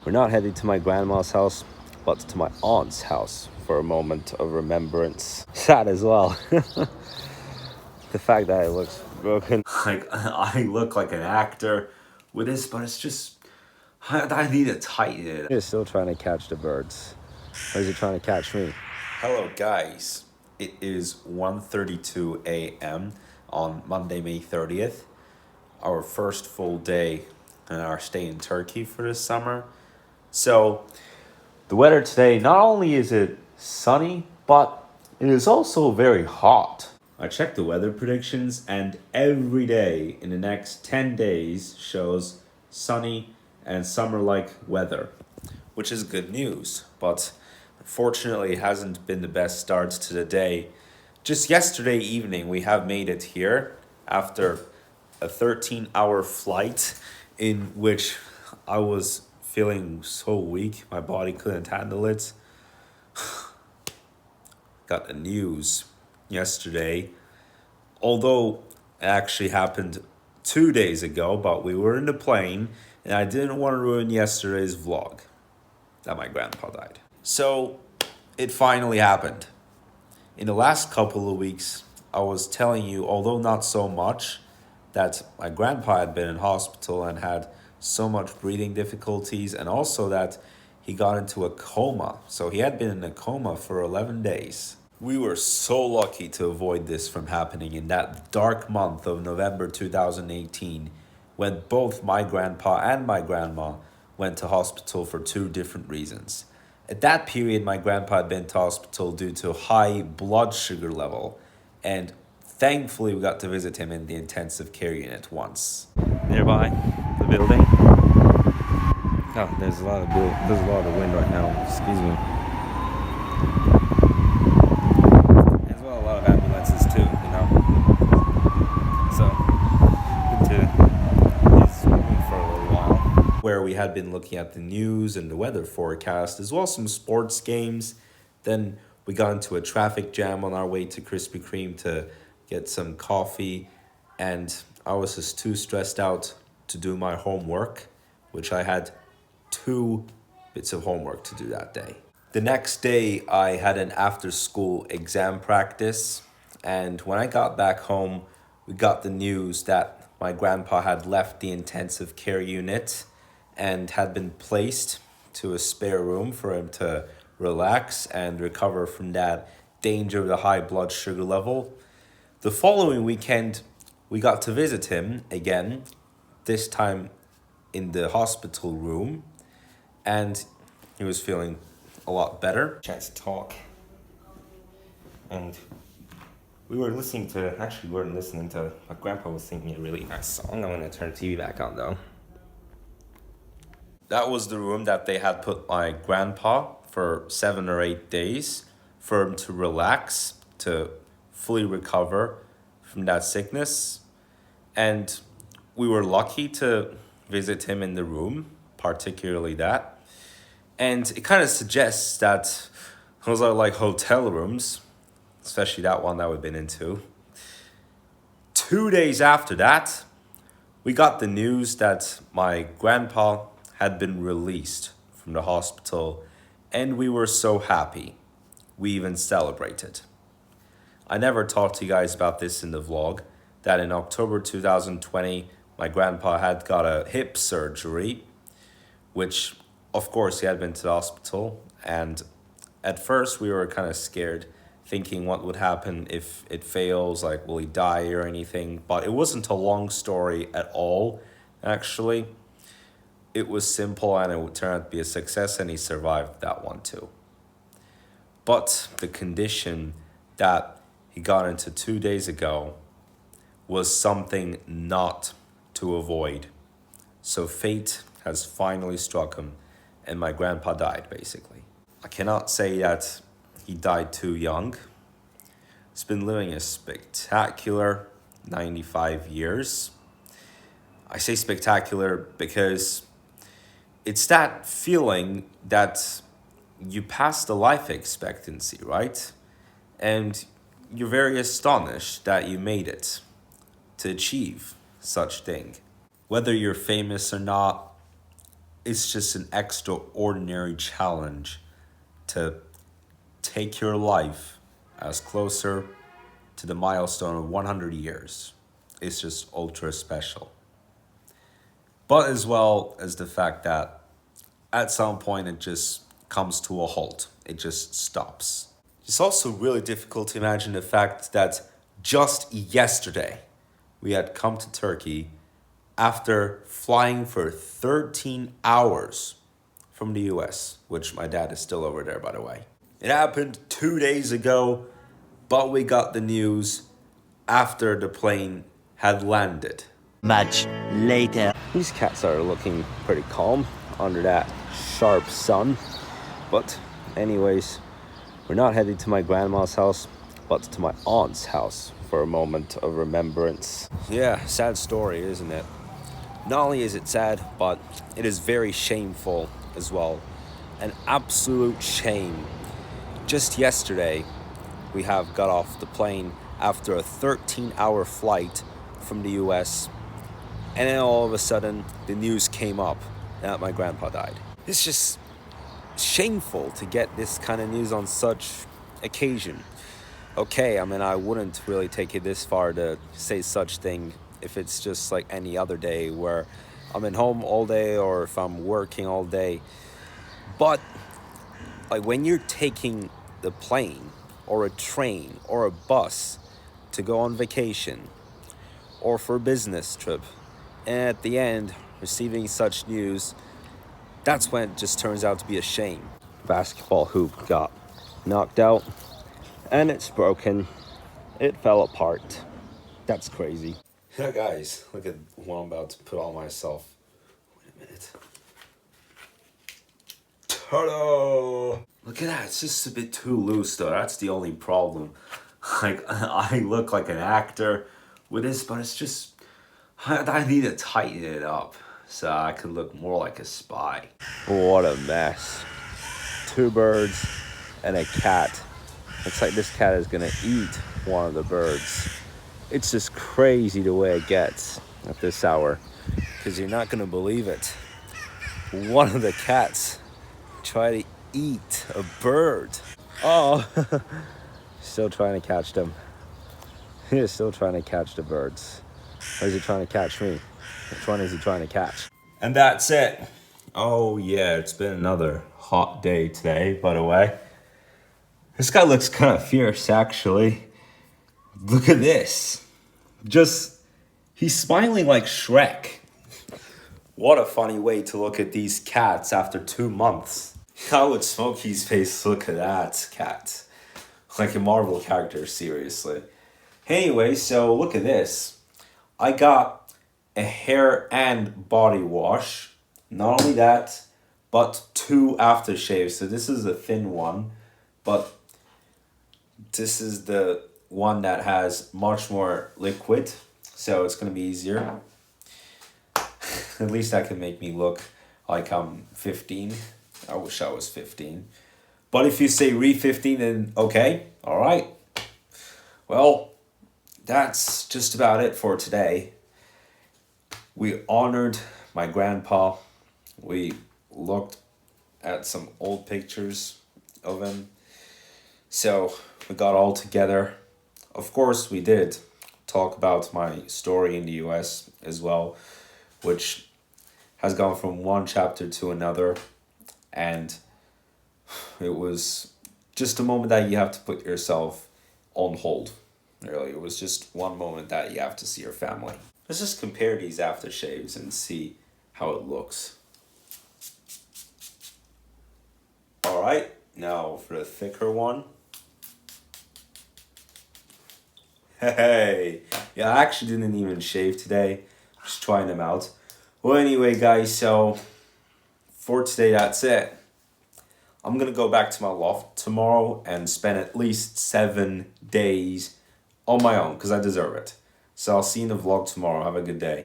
We're not heading to my grandma's house, but to my aunt's house for a moment of remembrance. Sad as well. The fact that it looks broken. Like, I look like an actor with this, but it's just, I need to tighten it. He's still trying to catch the birds. Or is he trying to catch me? Hello guys, it is 1:32 a.m. on Monday, May 30th. Our first full day in our stay in Turkey for this summer. So, the weather today, not only is it sunny, but it is also very hot. I checked the weather predictions, and every day in the next 10 days shows sunny and summer-like weather, which is good news, but unfortunately it hasn't been the best start to the day. Just yesterday evening, we have made it here after a 13-hour flight in which I was feeling so weak, my body couldn't handle it. Got the news yesterday, although it actually happened 2 days ago, but we were in the plane and I didn't want to ruin yesterday's vlog that my grandpa died. So it finally happened. In the last couple of weeks, I was telling you, although not so much, that my grandpa had been in hospital and had so much breathing difficulties, and also that he got into a coma. So he had been in a coma for 11 days. We were so lucky to avoid this from happening in that dark month of November 2018, when both my grandpa and my grandma went to hospital for two different reasons. At that period, my grandpa had been to hospital due to high blood sugar level, and thankfully we got to visit him in the intensive care unit once. Nearby, the building. Oh, there's a lot of wind right now. Excuse me. As well, a lot of ambulances too. So, he's moving for a little while. Where we had been looking at the news and the weather forecast, as well as some sports games. Then we got into a traffic jam on our way to Krispy Kreme to get some coffee, and I was just too stressed out to do my homework, which I had 2 bits of homework to do that day. The next day, I had an after-school exam practice, and when I got back home, we got the news that my grandpa had left the intensive care unit and had been placed to a spare room for him to relax and recover from that danger of the high blood sugar level. The following weekend, we got to visit him again, this time in the hospital room, and he was feeling a lot better. Chance to talk. And we weren't listening to, my grandpa was singing a really nice song. I'm gonna turn the TV back on though. That was the room that they had put my grandpa for 7 or 8 days for him to relax, to fully recover from that sickness. And we were lucky to visit him in the room, particularly that. And it kind of suggests that those are like hotel rooms, especially that one that we've been into. 2 days after that, we got the news that my grandpa had been released from the hospital, and we were so happy. We even celebrated. I never talked to you guys about this in the vlog, that in October 2020, my grandpa had got a hip surgery, which of course he had been to the hospital, and at first we were kind of scared, thinking what would happen if it fails, like will he die or anything, but it wasn't a long story at all, actually. It was simple and it would turn out to be a success, and he survived that one too. But the condition that he got into 2 days ago was something not to avoid. So fate has finally struck him, and my grandpa died, basically. I cannot say that he died too young. He's been living a spectacular 95 years. I say spectacular because it's that feeling that you pass the life expectancy, right? And you're very astonished that you made it to achieve such thing. Whether you're famous or not, it's just an extraordinary challenge to take your life as closer to the milestone of 100 years. It's just ultra special. But as well as the fact that at some point it just comes to a halt. It just stops. It's also really difficult to imagine the fact that just yesterday we had come to Turkey after flying for 13 hours from the US, which my dad is still over there, by the way. It happened 2 days ago, but we got the news after the plane had landed. Much later. These cats are looking pretty calm under that sharp sun. But anyways, we're not heading to my grandma's house, but to my aunt's house for a moment of remembrance. Yeah, sad story, isn't it? Not only is it sad, but it is very shameful as well. An absolute shame. Just yesterday, we have got off the plane after a 13-hour flight from the US, and then all of a sudden, the news came up that my grandpa died. It's just shameful to get this kind of news on such occasion. Okay, I mean, I wouldn't really take it this far to say such thing if it's just like any other day where I'm at home all day or if I'm working all day. But like when you're taking the plane or a train or a bus to go on vacation or for a business trip, and at the end receiving such news, that's when it just turns out to be a shame. Basketball hoop got knocked out and it's broken. It fell apart. That's crazy. Yeah, guys, look at what I'm about to put on myself. Wait a minute. Ta-da! Look at that, it's just a bit too loose though. That's the only problem. Like, I look like an actor with this, but it's just, I need to tighten it up so I can look more like a spy. What a mess. 2 birds and a cat. Looks like this cat is gonna eat one of the birds. It's just crazy the way it gets at this hour, because you're not gonna believe it. One of the cats tried to eat a bird. Oh, still trying to catch them. He's still trying to catch the birds. Or is he trying to catch me? Which one is he trying to catch? And that's it. Oh yeah, it's been another hot day today, by the way. This guy looks kind of fierce, actually. Look at this. He's smiling like Shrek. What a funny way to look at these cats after 2 months. I would Smokey's face look at that cat. Like a Marvel character, seriously. Anyway, so look at this. I got a hair and body wash. Not only that, but 2 aftershaves. So this is a thin one, but this is the one that has much more liquid, so it's going to be easier. At least that can make me look like I'm 15. I wish I was 15. But if you say re-15, then okay, all right. Well, that's just about it for today. We honored my grandpa. We looked at some old pictures of him. So we got all together. Of course, we did talk about my story in the US as well, which has gone from one chapter to another. And it was just a moment that you have to put yourself on hold. Really, it was just one moment that you have to see your family. Let's just compare these aftershaves and see how it looks. All right, now for the thicker one. Hey, yeah, I actually didn't even shave today. Just trying them out. Well, anyway, guys, so for today, that's it. I'm gonna go back to my loft tomorrow and spend at least 7 days on my own, because I deserve it. So I'll see you in the vlog tomorrow. Have a good day.